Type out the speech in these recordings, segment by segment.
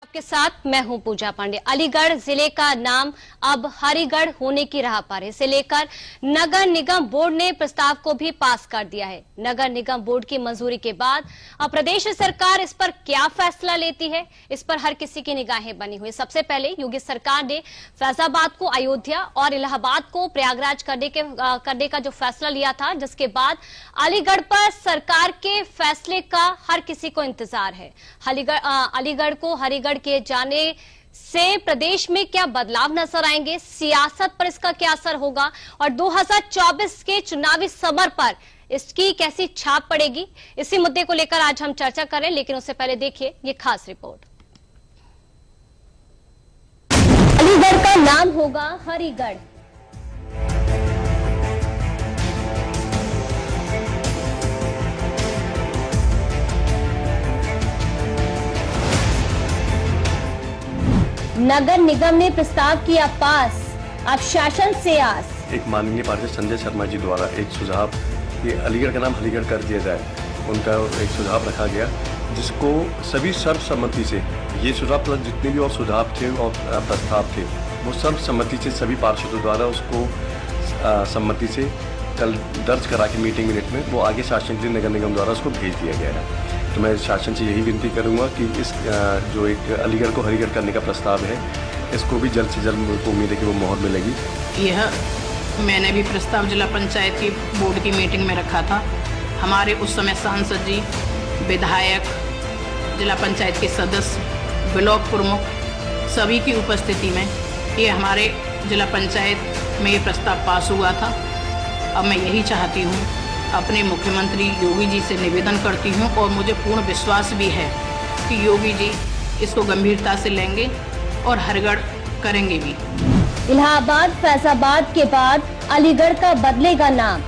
आपके साथ मैं हूं पूजा पांडे। अलीगढ़ जिले का नाम अब हरिगढ़ होने की राह पर है। इसे लेकर नगर निगम बोर्ड ने प्रस्ताव को भी पास कर दिया है। नगर निगम बोर्ड की मंजूरी के बाद अब प्रदेश सरकार इस पर क्या फैसला लेती है, इस पर हर किसी की निगाहें बनी हुई। सबसे पहले योगी सरकार ने फैजाबाद को अयोध्या और इलाहाबाद को प्रयागराज करने का जो फैसला लिया था, जिसके बाद अलीगढ़ पर सरकार के फैसले का हर किसी को इंतजार है। अलीगढ़ को हरिगढ़ किए जाने से प्रदेश में क्या बदलाव नजर आएंगे, सियासत पर इसका क्या असर होगा और 2024 के चुनावी समर पर इसकी कैसी छाप पड़ेगी, इसी मुद्दे को लेकर आज हम चर्चा करें। लेकिन उससे पहले देखिए ये खास रिपोर्ट। अलीगढ़ का नाम होगा हरिगढ़। नगर निगम ने प्रस्ताव किया पास, अब शासन से आस। एक माननीय पार्षद संजय शर्मा जी द्वारा एक सुझाव कि अलीगढ़ का नाम हरिगढ़ कर दिया जाए, उनका एक सुझाव रखा गया, जिसको सभी सर्वसम्मति से, ये सुझाव प्लस जितने भी और सुझाव थे और प्रस्ताव थे, वो सर्वसम्मति से सभी पार्षदों द्वारा उसको सम्मति से कल दर्ज करा के मीटिंग मिनट में वो आगे शासन के नगर निगम द्वारा उसको भेज दिया गया है। तो मैं शासन से यही विनती करूंगा कि इस जो एक अलीगढ़ को हरिगढ़ करने का प्रस्ताव है, इसको भी जल्द से जल्द मुझको उम्मीद है कि वो मोहर मिलेगी। यह मैंने भी प्रस्ताव जिला पंचायत की बोर्ड की मीटिंग में रखा था। हमारे उस समय सांसद जी, विधायक, जिला पंचायत के सदस्य, ब्लॉक प्रमुख सभी की उपस्थिति में ये हमारे जिला पंचायत में ये प्रस्ताव पास हुआ था। अब मैं यही चाहती हूँ, अपने मुख्यमंत्री योगी जी से निवेदन करती हूँ और मुझे पूर्ण विश्वास भी है कि योगी जी इसको गंभीरता से लेंगे और हरिगढ़ करेंगे भी। इलाहाबाद फैजाबाद के बाद अलीगढ़ का बदलेगा नाम।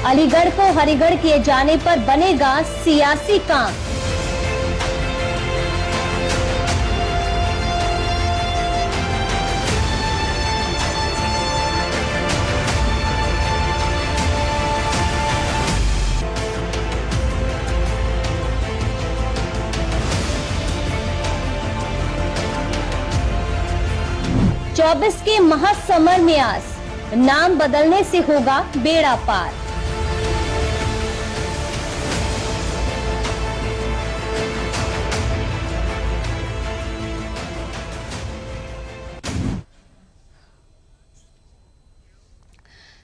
अलीगढ़ को हरिगढ़ किए जाने पर बनेगा सियासी काम। चौबीस के महासमर में आस, नाम बदलने से होगा बेड़ा पार।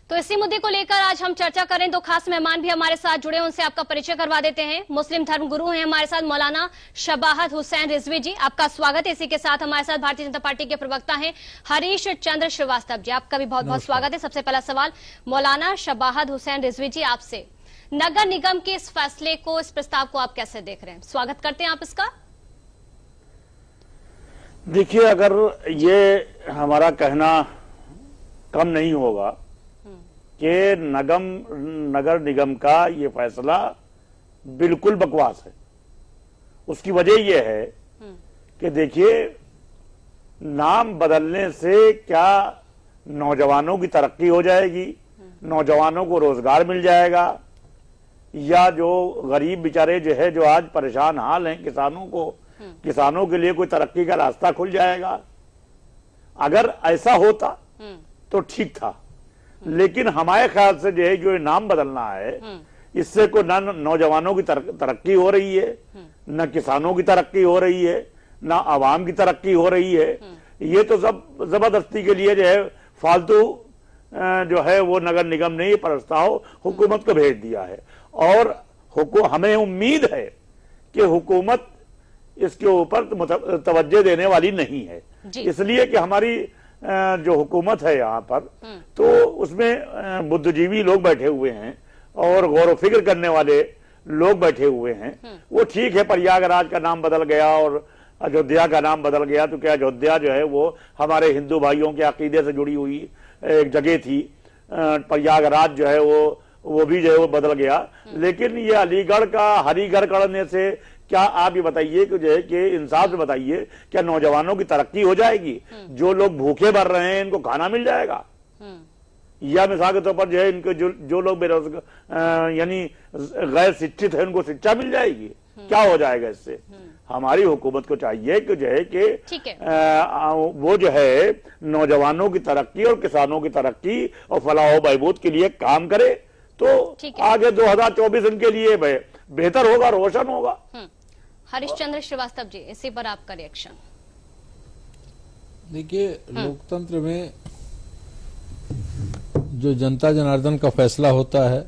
तो इसी मुद्दे को लेकर आज हम चर्चा करें। दो खास मेहमान भी हमारे साथ जुड़े, उनसे आपका परिचय करवा देते हैं। मुस्लिम धर्म गुरु हैं हमारे साथ मौलाना शबाहत हुसैन रिजवी जी, आपका स्वागत है। इसी के साथ हमारे साथ भारतीय जनता पार्टी के प्रवक्ता हैं हरीश चंद्र श्रीवास्तव जी, आपका भी बहुत बहुत स्वागत है। सबसे पहला सवाल मौलाना शबाहत हुसैन रिजवी जी आपसे, नगर निगम के इस फैसले को, इस प्रस्ताव को आप कैसे देख रहे हैं, स्वागत करते हैं आप इसका? देखिए, अगर ये हमारा कहना कम नहीं होगा कि नगर निगम का ये फैसला बिल्कुल बकवास है। उसकी वजह यह है कि देखिए, नाम बदलने से क्या नौजवानों की तरक्की हो जाएगी, नौजवानों को रोजगार मिल जाएगा, या जो गरीब बेचारे जो है, जो आज परेशान हाल हैं, किसानों के लिए कोई तरक्की का रास्ता खुल जाएगा? अगर ऐसा होता तो ठीक था, लेकिन हमारे ख्याल से जो है, जो नाम बदलना है, इससे कोई न नौजवानों की तरक्की हो रही है, न किसानों की तरक्की हो रही है, न आवाम की तरक्की हो रही है। ये तो सब जबरदस्ती के लिए जो है फालतू जो है वो नगर निगम ने ये प्रस्ताव हुकूमत को भेज दिया है। और हमें उम्मीद है कि हुकूमत इसके ऊपर तवज्जो देने वाली नहीं है, इसलिए कि हमारी जो हुकूमत है यहाँ पर, तो उसमें बुद्धिजीवी लोग बैठे हुए हैं और गौर व फिक्र करने वाले लोग बैठे हुए हैं। वो ठीक है, प्रयागराज का नाम बदल गया और अयोध्या का नाम बदल गया, तो क्या अयोध्या जो है वो हमारे हिंदू भाइयों के अकीदे से जुड़ी हुई एक जगह थी। प्रयागराज जो है वो भी जो है वो बदल गया। लेकिन ये अलीगढ़ का हरिगढ़ करने से क्या आप ये बताइए कि जो है कि इंसाफ से बताइए, क्या नौजवानों की तरक्की हो जाएगी? जो लोग भूखे मर रहे हैं इनको खाना मिल जाएगा? या मिसाल के तौर पर जो है इनको जो लोग बेरोजगार यानी गैर शिक्षित है उनको शिक्षा मिल जाएगी? क्या हो जाएगा इससे? हमारी हुकूमत को चाहिए कि जो है कि वो जो है नौजवानों की तरक्की और किसानों की तरक्की और फलाह बहबूद के लिए काम करे, तो आगे 2024 इनके लिए बेहतर होगा, रोशन होगा। हरिश्चंद्र श्रीवास्तव जी, इसी पर आपका रिएक्शन? देखिए, लोकतंत्र में जो जनता जनार्दन का फैसला होता है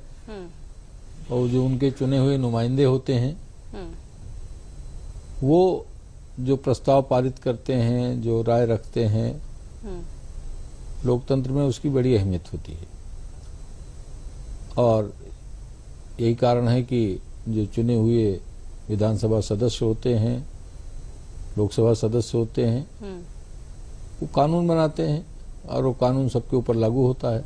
और जो उनके चुने हुए नुमाइंदे होते हैं वो जो प्रस्ताव पारित करते हैं, जो राय रखते हैं, लोकतंत्र में उसकी बड़ी अहमियत होती है। और यही कारण है कि जो चुने हुए विधानसभा सदस्य होते हैं, लोकसभा सदस्य होते हैं, वो कानून बनाते हैं और वो कानून सबके ऊपर लागू होता है।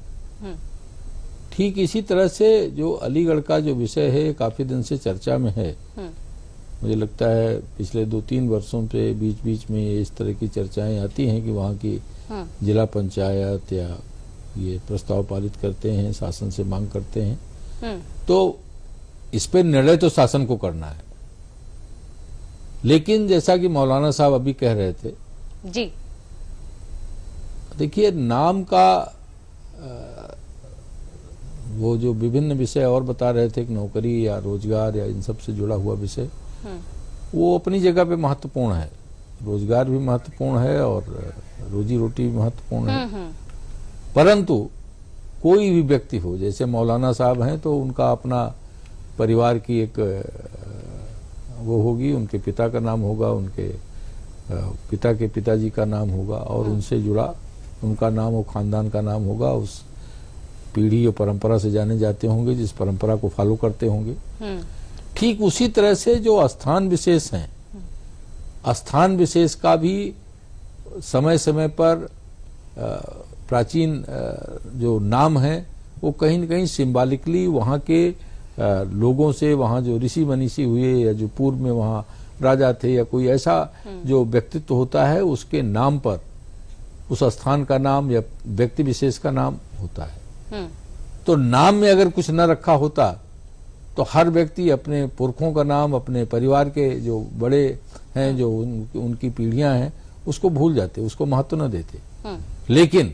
ठीक इसी तरह से जो अलीगढ़ का जो विषय है काफी दिन से चर्चा में है। मुझे लगता है पिछले 2-3 वर्षों से बीच बीच में इस तरह की चर्चाएं आती हैं कि वहाँ की जिला पंचायत या ये प्रस्ताव पारित करते हैं, शासन से मांग करते हैं, तो इस पर निर्णय तो शासन को करना है। लेकिन जैसा कि मौलाना साहब अभी कह रहे थे जी, देखिए नाम का वो जो विभिन्न विषय और बता रहे थे कि नौकरी या रोजगार या इन सब से जुड़ा हुआ विषय, वो अपनी जगह पे महत्वपूर्ण है। रोजगार भी महत्वपूर्ण है और रोजी रोटी भी महत्वपूर्ण है। परंतु कोई भी व्यक्ति हो, जैसे मौलाना साहब हैं तो उनका अपना परिवार की एक वो होगी, उनके पिता का नाम होगा, उनके पिता के पिताजी का नाम होगा और उनसे जुड़ा उनका नाम और खानदान का नाम होगा। उस पीढ़ी और परंपरा से जाने जाते होंगे, जिस परंपरा को फॉलो करते होंगे। ठीक उसी तरह से जो स्थान विशेष हैं, स्थान विशेष का भी समय समय पर प्राचीन जो नाम है वो कहीं न कहीं सिंबॉलिकली वहाँ के लोगों से, वहाँ जो ऋषि मनीषी हुए या जो पूर्व में वहाँ राजा थे या कोई ऐसा जो व्यक्तित्व होता है उसके नाम पर उस स्थान का नाम या व्यक्ति विशेष का नाम होता है। तो नाम में अगर कुछ न रखा होता तो हर व्यक्ति अपने पुरखों का नाम, अपने परिवार के जो बड़े हैं, जो उनकी पीढ़ियां हैं, उसको भूल जाते, उसको महत्व न देते। लेकिन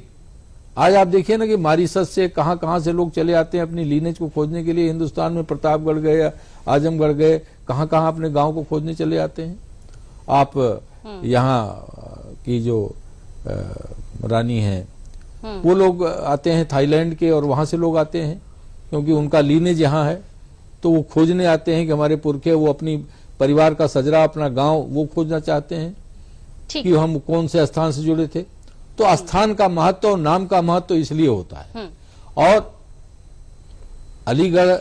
आज आप देखिए ना कि मॉरिशस से कहां कहां से लोग चले आते हैं अपनी लीनेज को खोजने के लिए। हिंदुस्तान में प्रतापगढ़ गए या आजमगढ़ गए, कहां कहां अपने गांव को खोजने चले आते हैं। आप यहाँ की जो रानी है वो लोग आते हैं थाईलैंड के, और वहां से लोग आते हैं क्योंकि उनका लीनेज यहाँ है, तो वो खोजने आते हैं कि हमारे पुरखे, वो अपनी परिवार का सजरा, अपना गांव वो खोजना चाहते हैं कि हम कौन से स्थान से जुड़े थे। तो स्थान का महत्व और नाम का महत्व इसलिए होता है। और अलीगढ़